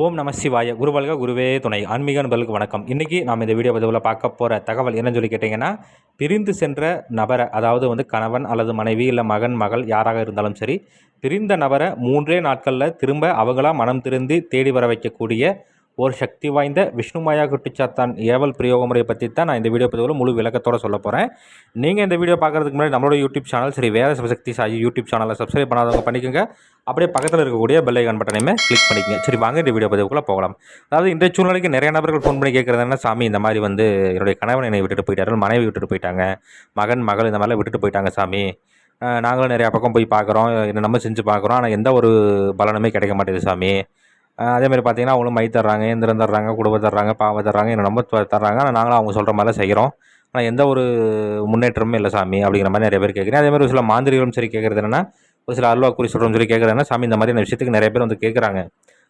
ஓம் நம சிவாய குருவல்க குருவே துணை ஆன்மீக நண்பர்களுக்கு வணக்கம். இன்றைக்கி நாம் இந்த வீடியோ பதிவில் பார்க்க போகிற தகவல் என்னன்னு சொல்லி கேட்டிங்கன்னா, பிரிந்து சென்ற நபரை, அதாவது கணவன் அல்லது மனைவி இல்லை மகன் மகள் யாராக இருந்தாலும் சரி, பிரிந்த நபரை 3 நாட்களில் திரும்ப அவங்களா மனம் திருந்தி தேடி வர வைக்கக்கூடிய ஒரு சக்தி வாய்ந்த விஷ்ணுமாயா குட்டிச்சாத்தான் ஏவல் பிரயோக முறையை பற்றி தான் நான் இந்த வீடியோ பதிவில் முழு விளக்கத்தோடு சொல்ல போகிறேன். நீங்கள் இந்த வீடியோ பார்க்குறதுக்கு முன்னாடி நம்மளோட யூடியூப் சேனல் சரி வேத சிவசக்தி சாயி யூடியூப் சேனலை சப்ஸ்கிரைப் பண்ணாதவங்க பண்ணிக்கோங்க. அப்படியே பக்கத்தில் இருக்கக்கூடிய பெல் ஐகான் பட்டனையுமே கிளிக் பண்ணிக்கங்க. சரி வாங்க இந்த வீடியோ பதிவுக்குள்ளே போகலாம். அதாவது இன்றைய சூழ்நிலைக்கு நிறைய நபர்கள் ஃபோன் பண்ணி கேட்குறது என்ன, சாமி இந்த மாதிரி என்னுடைய கணவன் என்னை விட்டுட்டு போயிட்டாரு, மனைவி விட்டுட்டு போயிட்டாங்க, மகன் மகள் இந்த மாதிரிலாம் விட்டுட்டு போயிட்டாங்க சாமி, நாங்களும் நிறையா பக்கம் போய் பார்க்குறோம், நம்ம செஞ்சு பார்க்குறோம், ஆனால் எந்த ஒரு பலனுமே கிடைக்க மாட்டேங்குது சாமி. அதேமாதிரி பார்த்தீங்கன்னா அவங்களும் மை தர்றாங்க, எந்திரம் தர்றாங்க, குடும்பம் தர்றாங்க, பாவை தர்றாங்க, என்ன நம்ம தர்றாங்க, ஆனால் நாங்களும் அவங்க சொல்கிற மாதிரிலாம் செய்கிறோம், ஆனால் எந்த ஒரு முன்னேற்றமும் இல்லை சாமி அப்படிங்கிற மாதிரி நிறைய பேர் கேட்குறேன். அதேமாதிரி ஒரு சில மாந்திரிகளும் சரி கேட்குறது என்னென்னா, ஒரு சில அல்வா குறி சொல்கிறோம்னு சொல்லி கேட்குறதுனா, சாமி இந்த மாதிரி விஷயத்துக்கு நிறைய பேர் கேட்குறாங்க,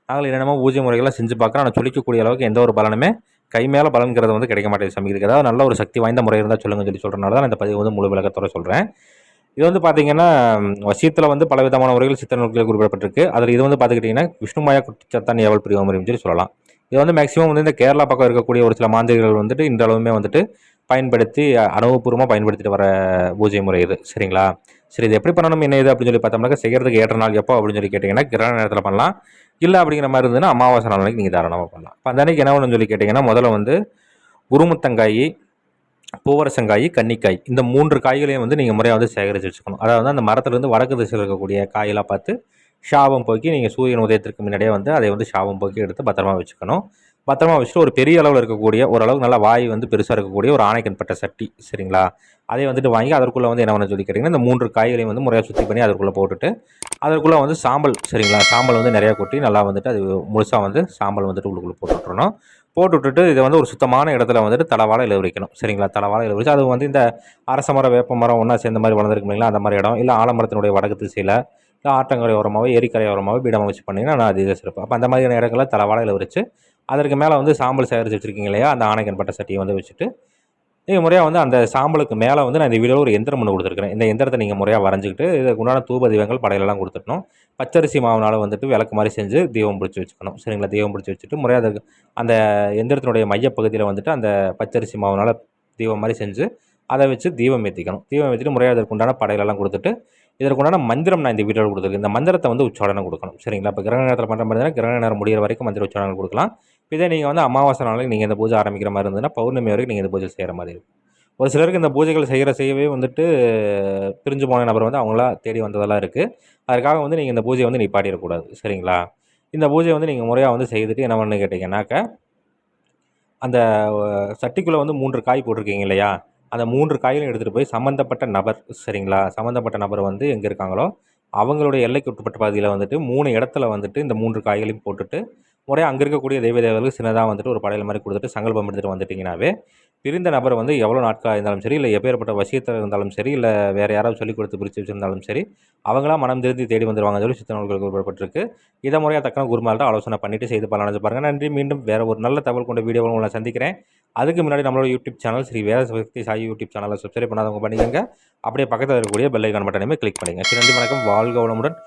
நாங்கள் என்னென்னமோ பூஜை முறைகள்லாம் செஞ்சு பார்க்குறோம், ஆனால் சொல்லிக்கக்கூடிய அளவுக்கு எந்த ஒரு பலனுமே கை மேலே பலன்கிறது கிடைக்க மாட்டேங்குது சாமி. இதுக்கு ஏதாவது நல்ல ஒரு சக்தி வாய்ந்த முறை இருந்தால் சொல்லுங்கன்னு சொல்கிறனால தான் இந்த பதிவு முழு விளக்கத்தோட சொல்கிறேன். இது பார்த்தீங்கன்னா வசியத்தில் பல விதமான முறைகள் சித்த நூல்களில் குறிப்பிடப்பட்டிருக்கு. அதில் இது பார்த்துக்கிட்டிங்கன்னா விஷ்ணுமாயா குட்டிச்சாத்தான் ஏவல் பிரயோக முறைன்னு சொல்லி சொல்லலாம். இது மேக்ஸிமம் இந்த கேரளா பக்கம் இருக்கக்கூடிய ஒரு சில மாந்திரிகள் இன்றளவுமே பயன்படுத்தி அனுபவபூர்வமாக பயன்படுத்திட்டு வர பூஜை முறை இது. சரிங்களா? சரி, இது எப்படி பண்ணணும் என்ன இது அப்படின்னு சொல்லி பார்த்தோம்னாக்க, செய்கிறதுக்கு ஏற்ற நாள் எப்போ அப்படின்னு சொல்லி கேட்டிங்கன்னா கிரகண நேரத்தில் பண்ணலாம். இல்லை அப்படிங்கிற மாதிரி இருந்ததுன்னா அமாவாசை நாளைக்கு நீங்கள் தாராளமாக பண்ணலாம். இப்போ அந்த அன்றைக்கி என்ன ஒன்றுன்னு சொல்லி கேட்டிங்கன்னா, முதல்ல குருமுத்தங்காய், பூவரசங்காய், கன்னிக்காய், இந்த 3 காய்களையும் நீங்கள் முறையாக சேகரித்து வச்சுக்கணும். அதாவது அந்த மரத்துலேருந்து வடக்கு திசையில் இருக்கக்கூடிய காயெல்லாம் பார்த்து ஷாபம் போக்கி நீங்கள் சூரியன் உதயத்திற்கு முன்னாடியே அதை ஷாபம் போக்கி எடுத்து பத்திரமா வச்சுக்கணும். பத்திரமா வச்சுட்டு ஒரு பெரிய அளவில் இருக்கக்கூடிய ஓரளவுக்கு நல்லா வாய் பெருசாக இருக்கக்கூடிய ஒரு ஆணைக்கன்பட்ட சட்டி, சரிங்களா, அதை வாங்கி அதற்குள்ளே என்ன பண்ண சொல்லி கேட்டிங்கன்னா, இந்த 3 காய்களையும் முறையாக சுற்றி பண்ணி அதற்குள்ளே போட்டுட்டு அதற்குள்ளே சாம்பல், சரிங்களா, சாம்பல் நிறையா கொட்டி நல்லா அது முழுசாக சாம்பல் உள்ளுக்குள்ளே போட்டு விட்டுறணும். போட்டு விட்டுட்டு இதை ஒரு சுத்தமான இடத்துல தலவாழை இலை வைக்கணும். சரிங்களா, தலவாழை இலை வச்சு அது இந்த அரச மரம் வேப்ப மரம் ஒன்றா சேர்ந்த மாதிரி வளர்ந்துருக்கு இல்லைங்களா, அந்த மாதிரி இடம், இல்லை ஆலமரத்தினுடைய வடக்கு திசையில், இல்லை ஆற்றங்கரை ஓரமாகவோ ஏரிக்கரை ஓரமாகவோ பீடமாக வச்சு பண்ணிங்கன்னா நான் அது இதை சிறப்பு. அப்போ அந்த மாதிரியான இடங்களில் தலவாழை இலை வச்சு அதற்கு மேலே சாம்பல் சேகரித்து வச்சுருக்கீங்க இல்லையா, அந்த ஆணைக்கன்பட்ட சட்டியை வச்சுட்டு நீங்கள் முறையாக அந்த சாம்பலுக்கு மேலே நான் இந்த வீடியோவில் ஒரு எந்திரம் ஒன்று கொடுத்துருக்கிறேன். இந்த எந்திரத்தை நீங்கள் முறையாக வரைஞ்சிக்கிட்டு இதுக்கு உண்டான தூப தீபங்கள் படையிலெல்லாம் கொடுத்துட்டணும். பச்சரிசி மாவுனால் விளக்கு மாதிரி செஞ்சு தீபம் பிடிச்சி வச்சுக்கணும். சரிங்களா, தீபம் பிடிச்சி வச்சுட்டு முறையாக அந்த எந்திரத்தினுடைய மையப்பகுதியில் அந்த பச்சரிசி மாவுனால் தீபம் மாதிரி செஞ்சு அதை வச்சு தீபம் ஏற்றிக்கணும். தீபம் ஏற்றிட்டு முறையாக அதற்கு உண்டான படையிலெல்லாம் கொடுத்துட்டு இதற்குண்டான மந்திரம் நான் இந்த வீடியோவில் கொடுத்துருக்கேன். இந்த மந்திரத்தை உச்சாரணம் கொடுக்கணும். சரிங்களா, இப்போ கிரகண நேரத்தில் பண்ணுற மாதிரி இருந்தால் கிரகண நேரம் முடிகிற வரைக்கும் மந்திர உச்சாரணம் கொடுக்கலாம். இதே நீங்கள் அமாவாசை நாளைக்கு நீங்கள் இந்த பூஜை ஆரம்பிக்கிற மாதிரி இருந்ததுன்னா பௌர்ணமி வரைக்கும் நீங்கள் இந்த பூஜை செய்கிற மாதிரி இருக்கும். ஒரு சிலருக்கு இந்த பூஜைகள் செய்யவே பிரிஞ்சு போன நபர் அவங்களா தேடி வந்ததெல்லாம் இருக்குது. அதற்காக நீங்கள் இந்த பூஜையை நிப்பாட்டிடக்கூடாது. சரிங்களா, இந்த பூஜையை நீங்கள் முறையாக செய்துட்டு என்ன பண்ணு கேட்டிங்கன்னாக்க, அந்த சட்டிக்குள்ளே 3 காய் போட்டிருக்கீங்க இல்லையா, அந்த 3 காய்களையும் எடுத்துகிட்டு போய் சம்மந்தப்பட்ட நபர், சரிங்களா, சம்மந்தப்பட்ட நபர் எங்கே இருக்காங்களோ அவங்களுடைய எல்லைக்கு உட்பட்ட பகுதியில் 3 இடத்துல இந்த 3 காய்களையும் போட்டுட்டு முறையாக அங்கே இருக்கக்கூடிய தெய்வ தேவர்களுக்கு சின்னதாக ஒரு படையல் மாதிரி கொடுத்துட்டு சங்கல்பம் எடுத்துகிட்டு வந்துட்டிங்கனாவே பிரிந்த நபர் எவ்வளோ நாட்களாக இருந்தாலும் சரி, இல்லை எப்பேற்பட்ட வசியத்தில் இருந்தாலும் சரி, இல்லை வேறு யாராவது சொல்லிக் கொடுத்து பிரித்து வச்சுருந்தாலும் சரி, அவங்களாம் மனம் திருந்தி தேடி வந்துடுவாங்க சொல்லி சித்த நூல்கள் குறிப்பிடப்பட்டிருக்கு. இதை முறையாக தக்கன குருமார்கிட்ட ஆலோசனை பண்ணிவிட்டு செய்து பலனடைஞ்சு பாருங்கள். நன்றி. மீண்டும் வேறு ஒரு நல்ல தகவல் கொண்ட வீடியோவில் உங்களை சந்திக்கிறேன். அதுக்கு முன்னாடி நம்மளோட யூடியூப் சேனல் ஸ்ரீ வேத சிவசக்தி சாயி யூடியூப் சேனலை சப்ஸ்கிரைப் பண்ணாதவங்க பண்ணிக்கோங்க. அப்படியே பக்கத்தில் இருக்கக்கூடிய பெல் ஐகான் பட்டனையுமே கிளிக் பண்ணிங்க. சரி, நன்றி, வணக்கம், வாழ்க வளமுடன்.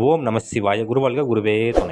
ஓம் நம சிவாய. குருவாழ்க குருவே துணை.